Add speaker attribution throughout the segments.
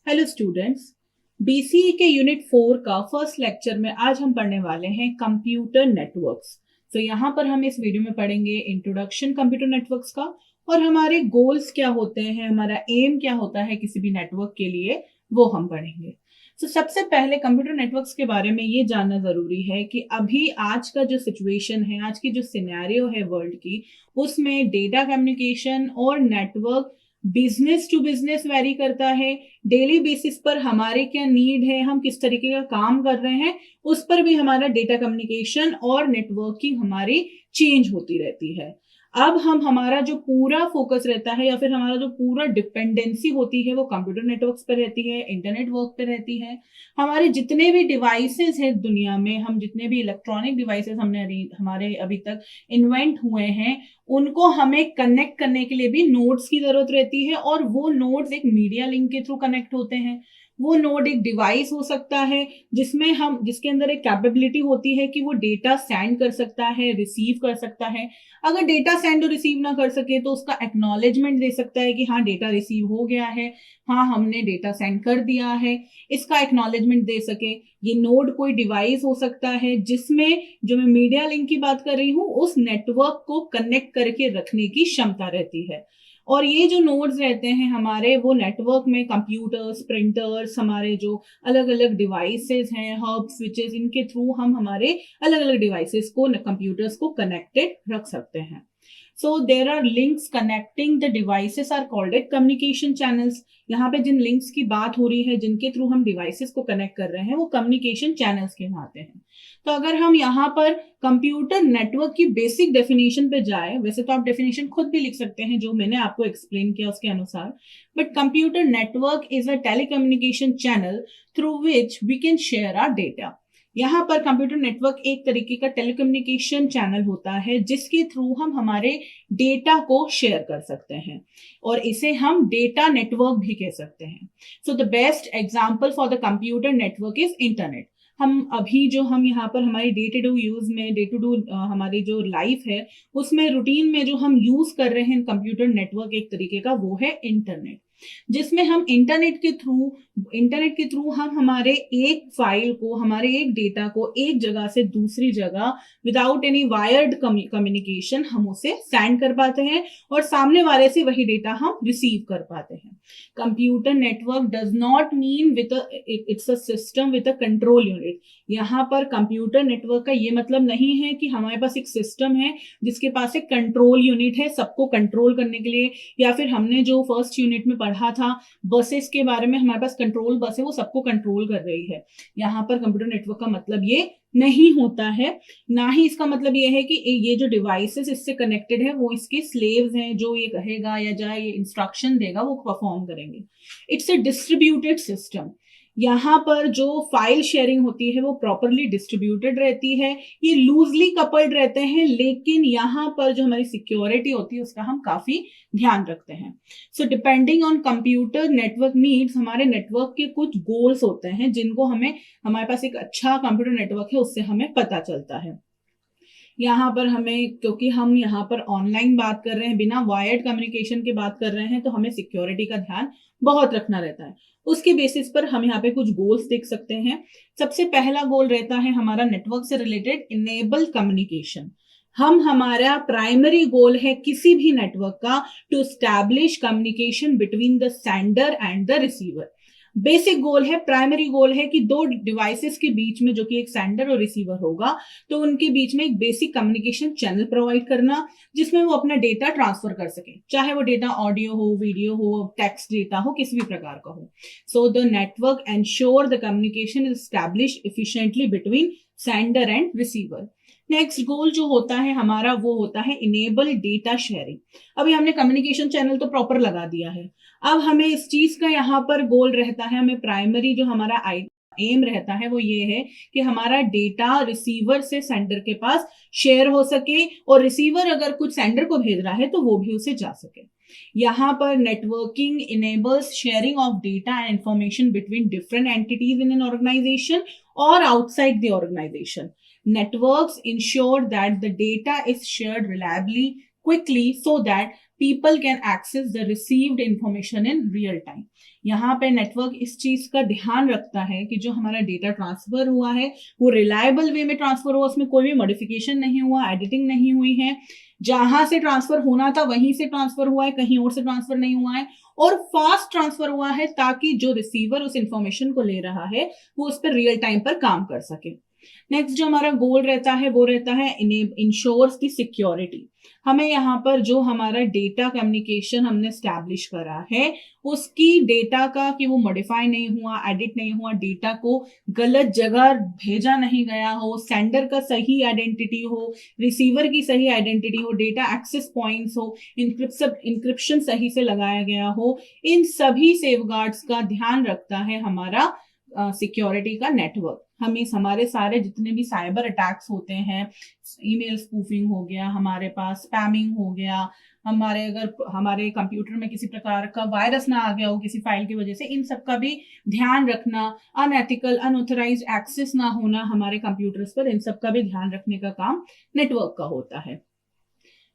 Speaker 1: Hello students, BCA के unit 4 का first lecture में आज हम पढ़ने वाले हैं कंप्यूटर नेटवर्क्स। तो यहाँ पर हम इस वीडियो में पढ़ेंगे इंट्रोडक्शन कंप्यूटर नेटवर्क्स का और हमारे गोल्स क्या होते हैं, हमारा एम क्या होता है किसी भी नेटवर्क के लिए, वो हम पढ़ेंगे। तो सबसे पहले कंप्यूटर नेटवर्क्स के बारे में ये जानना जरूरी है कि अभी आज का जो सिचुएशन है, आज की जो सिनेरियो है वर्ल्ड की, उसमें डेटा कम्युनिकेशन और network business to business vary करता है। डेली बेसिस पर हमारे क्या नीड है, हम किस तरीके का काम कर रहे हैं, उस पर भी हमारा डेटा कम्युनिकेशन और नेटवर्किंग हमारी चेंज होती रहती है। अब हमारा जो पूरा फोकस रहता है या फिर हमारा जो पूरा डिपेंडेंसी होती है वो कंप्यूटर नेटवर्क्स पे रहती है, इंटरनेट वर्क पे रहती है। हमारे जितने भी डिवाइसेस हैं दुनिया में, हम जितने भी इलेक्ट्रॉनिक डिवाइसेस हमारे अभी तक इन्वेंट हुए हैं, उनको हमें कनेक्ट करने के लिए भी नोड्स की जरूरत रहती है और वो नोड्स एक मीडिया लिंक के थ्रू कनेक्ट होते हैं। वो नोड एक डिवाइस हो सकता है जिसके अंदर एक कैपेबिलिटी होती है कि वो डेटा सेंड कर सकता है, रिसीव कर सकता है। अगर डेटा सेंड और रिसीव ना कर सके तो उसका एक्नॉलेजमेंट दे सकता है कि हाँ डेटा रिसीव हो गया है, हाँ हमने डेटा सेंड कर दिया है, इसका एक्नॉलेजमेंट दे सके। ये नोड कोई डिवाइस हो सकता है जिसमें, जो मैं मीडिया लिंक की बात कर रही हूँ, उस नेटवर्क को कनेक्ट करके रखने की क्षमता रहती है। और ये जो नोड्स रहते हैं हमारे, वो नेटवर्क में कंप्यूटर्स, प्रिंटर्स, हमारे जो अलग अलग डिवाइसेस हैं, हब, स्विचेस, इनके थ्रू हम हमारे अलग अलग डिवाइसेस को, कंप्यूटर्स को कनेक्टेड रख सकते हैं। So there are links connecting the devices are called it communication channels। यहाँ पे जिन लिंक्स की बात हो रही है, जिनके थ्रू हम डिवाइसेस को कनेक्ट कर रहे हैं, वो कम्युनिकेशन चैनल्स कहलाते हैं। तो अगर हम यहाँ पर कंप्यूटर नेटवर्क की बेसिक डेफिनेशन पे जाए, वैसे तो आप डेफिनेशन खुद भी लिख सकते हैं जो मैंने आपको एक्सप्लेन किया उसके अनुसार, but computer network is a telecommunication channel through which we can share our data. यहाँ पर कंप्यूटर नेटवर्क एक तरीके का टेलीकम्युनिकेशन चैनल होता है जिसके थ्रू हम हमारे डेटा को शेयर कर सकते हैं और इसे हम डेटा नेटवर्क भी कह सकते हैं। So the best example for the computer network is internet. हम यहाँ पर हमारी डे टू डू यूज में, डे टू डू हमारी जो लाइफ है उसमें, रूटीन में जो हम यूज कर रहे हैं कंप्यूटर नेटवर्क एक तरीके का, वो है इंटरनेट। जिसमें हम इंटरनेट के थ्रू हम हमारे एक फाइल को, हमारे एक डेटा को एक जगह से दूसरी जगह विदाउट एनी वायर्ड कम्युनिकेशन हम उसे सेंड कर पाते हैं और सामने वाले से वही डेटा हम रिसीव कर पाते हैं। Computer network does not mean it's a system with a control unit. यहाँ पर कंप्यूटर नेटवर्क का ये मतलब नहीं है कि हमारे पास एक सिस्टम है जिसके पास एक कंट्रोल यूनिट है सबको कंट्रोल करने के लिए, या फिर हमने जो फर्स्ट यूनिट में पढ़ा था बसेस के बारे में, हमारे पास कंट्रोल बस है, वो सबको कंट्रोल कर रही है। यहाँ पर कंप्यूटर नेटवर्क का मतलब ये नहीं होता है। ना ही इसका मतलब ये है कि ये जो डिवाइसेस इससे कनेक्टेड है वो इसके स्लेव्स हैं, जो ये कहेगा या जाए ये इंस्ट्रक्शन देगा वो परफॉर्म करेंगे। It's a distributed system. यहाँ पर जो फाइल शेयरिंग होती है वो प्रॉपरली डिस्ट्रीब्यूटेड रहती है, ये लूजली कपल्ड रहते हैं, लेकिन यहाँ पर जो हमारी सिक्योरिटी होती है उसका हम काफी ध्यान रखते हैं। So depending on computer network needs, हमारे नेटवर्क के कुछ गोल्स होते हैं जिनको हमारे पास एक अच्छा कंप्यूटर नेटवर्क है उससे हमें पता चलता है। यहाँ पर हमें, क्योंकि हम यहाँ पर ऑनलाइन बात कर रहे हैं, बिना वायर्ड कम्युनिकेशन की बात कर रहे हैं, तो हमें सिक्योरिटी का ध्यान बहुत रखना रहता है। उसके बेसिस पर हम यहाँ पे कुछ गोल्स देख सकते हैं। सबसे पहला गोल रहता है हमारा नेटवर्क से रिलेटेड इनेबल कम्युनिकेशन। हमारा प्राइमरी गोल है किसी भी नेटवर्क का to establish communication between the sender and the receiver. Basic goal है, प्राइमरी गोल है कि दो डिवाइसेस के बीच में, जो कि एक सेंडर और रिसीवर होगा, तो उनके बीच में एक बेसिक कम्युनिकेशन चैनल प्रोवाइड करना जिसमें वो अपना डेटा ट्रांसफर कर सके, चाहे वो डेटा ऑडियो हो, वीडियो हो, टेक्स्ट डेटा हो, किसी भी प्रकार का हो। So the network ensure the communication is establish efficiently between sender and receiver. Next गोल जो होता है हमारा, वो होता है इनेबल डेटा शेयरिंग। अभी हमने कम्युनिकेशन चैनल तो प्रॉपर लगा दिया है, अब हमें इस चीज का यहाँ पर गोल रहता है, हमें प्राइमरी जो हमारा एम रहता है वो ये है कि हमारा डेटा रिसीवर से सेंडर के पास शेयर हो सके और रिसीवर अगर कुछ सेंडर को भेज रहा है तो वो भी उसे जा सके। यहाँ पर networking enables sharing of data and information between different entities in an organisation और outside the organisation. Networks ensure that the data is shared reliably, quickly, so that people can access the received information in real time. यहाँ पे network इस चीज का ध्यान रखता है कि जो हमारा डेटा ट्रांसफर हुआ है वो रिलायबल वे में ट्रांसफर हुआ, उसमें कोई भी मॉडिफिकेशन नहीं हुआ, एडिटिंग नहीं हुई है, जहां से ट्रांसफर होना था वहीं से ट्रांसफर हुआ है, कहीं और से ट्रांसफर नहीं हुआ है, और फास्ट ट्रांसफर हुआ है ताकि जो रिसीवर उस इंफॉर्मेशन को ले रहा है वो उस पर रियल टाइम पर काम कर सके। नेक्स्ट जो हमारा गोल रहता है वो रहता है इंश्योर्स दी सिक्योरिटी। हमें यहाँ पर जो हमारा डेटा कम्युनिकेशन हमने स्टैब्लिश करा है उसकी डेटा का कि वो मॉडिफाई नहीं हुआ, एडिट नहीं हुआ, डेटा को गलत जगह भेजा नहीं गया हो, सेंडर का सही आइडेंटिटी हो, रिसीवर की सही आइडेंटिटी हो, डेटा एक्सेस पॉइंट्स हो, इंक्रिप्शन सही से लगाया गया हो, इन सभी सेफगार्ड्स का ध्यान रखता है हमारा सिक्योरिटी का नेटवर्क। हमारे सारे जितने भी साइबर अटैक्स होते हैं, ईमेल स्पूफिंग हो गया, हमारे पास स्पैमिंग हो गया, अगर हमारे कंप्यूटर में किसी प्रकार का वायरस ना आ गया हो किसी फाइल की वजह से, इन सब का भी ध्यान रखना, अनएथिकल अनऑथराइज्ड एक्सेस ना होना हमारे कंप्यूटर्स पर, इन सब का भी ध्यान रखने का काम नेटवर्क का होता है।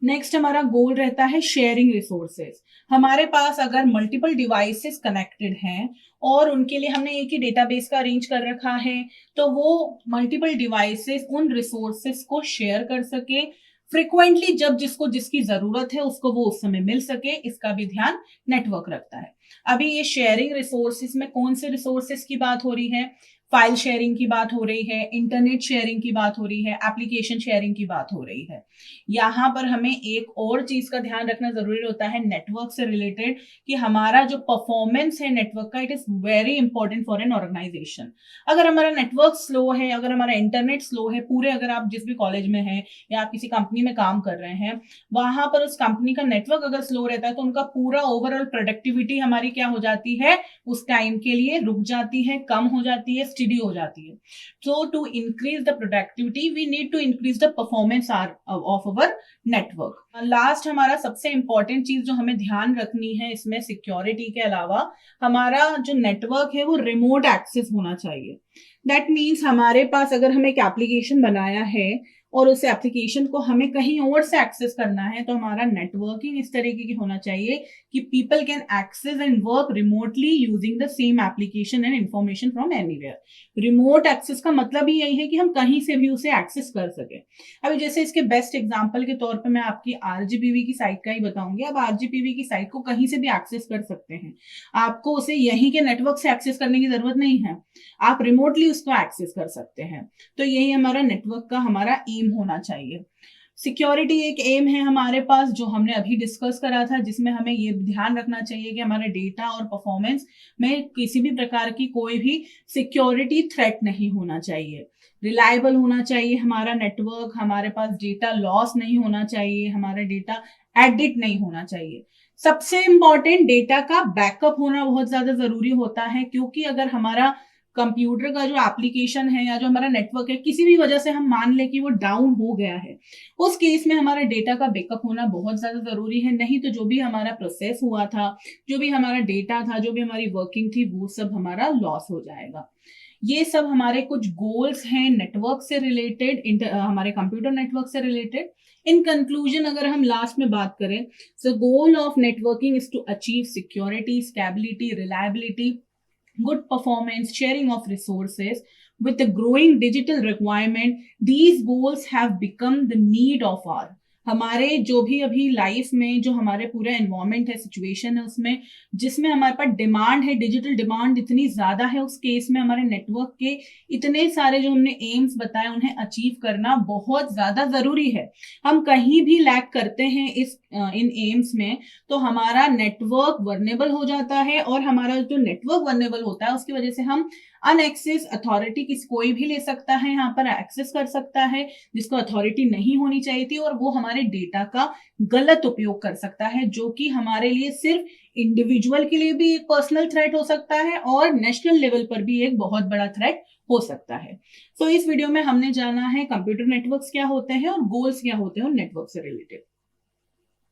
Speaker 1: नेक्स्ट हमारा गोल रहता है शेयरिंग रिसोर्सेज। हमारे पास अगर मल्टीपल डिवाइसेस कनेक्टेड हैं और उनके लिए हमने एक ही डेटाबेस का अरेंज कर रखा है तो वो मल्टीपल डिवाइसेस उन रिसोर्सेस को शेयर कर सके फ्रिक्वेंटली, जब जिसको जिसकी जरूरत है उसको वो उस समय मिल सके, इसका भी ध्यान नेटवर्क रखता है। अभी ये शेयरिंग रिसोर्सेस में कौन से रिसोर्सेस की बात हो रही है? फाइल शेयरिंग की बात हो रही है, इंटरनेट शेयरिंग की बात हो रही है, एप्लीकेशन शेयरिंग की बात हो रही है। यहाँ पर हमें एक और चीज का ध्यान रखना जरूरी होता है नेटवर्क से रिलेटेड कि हमारा जो परफॉर्मेंस है नेटवर्क का, it is very important for an organisation. अगर हमारा नेटवर्क स्लो है, अगर हमारा इंटरनेट स्लो है, पूरे अगर आप जिस भी कॉलेज में हैं या आप किसी कंपनी में काम कर रहे हैं वहां पर उस कंपनी का नेटवर्क अगर स्लो रहता है तो उनका पूरा ओवरऑल प्रोडक्टिविटी हमारी क्या हो जाती है, उस टाइम के लिए रुक जाती है, कम हो जाती है, स्टडी हो जाती है। So to increase the productivity, we need to increase the performance of our network. Last हमारा सबसे इंपॉर्टेंट चीज जो हमें ध्यान रखनी है इसमें सिक्योरिटी के अलावा, हमारा जो नेटवर्क है वो रिमोट एक्सेस होना चाहिए। दैट मीन्स हमारे पास अगर हम एक एप्लीकेशन बनाया है और उस एप्लीकेशन को हमें कहीं और से एक्सेस करना है तो हमारा नेटवर्किंग इस तरीके की होना चाहिए कि people can access and work remotely using the same application and information from anywhere. Remote access का मतलब ही यही है कि हम कहीं से भी उसे एक्सेस कर सके। अभी जैसे इसके बेस्ट एग्जांपल के तौर पे मैं आपकी आरजीपीवी की साइट का ही बताऊंगी। अब आरजीपीवी की साइट को कहीं से भी एक्सेस कर सकते हैं, आपको उसे यहीं के नेटवर्क से एक्सेस करने की जरूरत नहीं है, आप रिमोटली उसको एक्सेस कर सकते हैं। तो यही हमारा नेटवर्क का हमारा एम होना चाहिए। सिक्योरिटी एक एम है हमारे पास जो हमने अभी डिस्कस करा था, जिसमें हमें ये ध्यान रखना चाहिए कि हमारे डेटा और परफॉर्मेंस में किसी भी प्रकार की कोई भी सिक्योरिटी थ्रेट नहीं होना चाहिए, रिलायबल होना चाहिए हमारा नेटवर्क, हमारे पास डेटा लॉस नहीं होना चाहिए, हमारा डेटा एडिट नहीं होना चाहिए। सबसे इंपॉर्टेंट डेटा का बैकअप होना बहुत ज्यादा जरूरी होता है, क्योंकि अगर हमारा कंप्यूटर का जो एप्लीकेशन है या जो हमारा नेटवर्क है किसी भी वजह से हम मान ले कि वो डाउन हो गया है, उस केस में हमारा डेटा का बैकअप होना बहुत ज्यादा जरूरी है। नहीं तो जो भी हमारा प्रोसेस हुआ था, जो भी हमारा डेटा था, जो भी हमारी वर्किंग थी, वो सब हमारा लॉस हो जाएगा। ये सब हमारे कुछ गोल्स हैं नेटवर्क से रिलेटेड, हमारे कंप्यूटर नेटवर्क से रिलेटेड। इन कंक्लूजन अगर हम लास्ट में बात करें, so goal of networking is to achieve security, stability, reliability, good performance, sharing of resources. With the growing digital requirement, these goals have become the need of our हमारे जो भी अभी life में जो हमारे पूरा एनवायरमेंट है, सिचुएशन है, उसमें जिसमें हमारे पास डिमांड है, डिजिटल डिमांड इतनी ज्यादा है, उस केस में हमारे नेटवर्क के इतने सारे जो हमने एम्स बताए उन्हें अचीव करना बहुत ज्यादा जरूरी है। हम कहीं भी लैक करते हैं इन एम्स में तो हमारा नेटवर्क वर्नेबल हो जाता है, और हमारा जो नेटवर्क वर्नेबल होता है उसकी वजह से हम अनएक्सेस अथॉरिटी कोई भी ले सकता है, यहाँ पर एक्सेस कर सकता है जिसको अथॉरिटी नहीं होनी चाहिए थी, और वो हमारे डेटा का गलत उपयोग कर सकता है, जो कि हमारे लिए सिर्फ इंडिविजुअल के लिए भी एक पर्सनल थ्रेट हो सकता है और नेशनल लेवल पर भी एक बहुत बड़ा थ्रेट हो सकता है। इस वीडियो में हमने जाना है कंप्यूटर नेटवर्क्स क्या होते हैं और गोल्स क्या होते हैं नेटवर्क से रिलेटेड।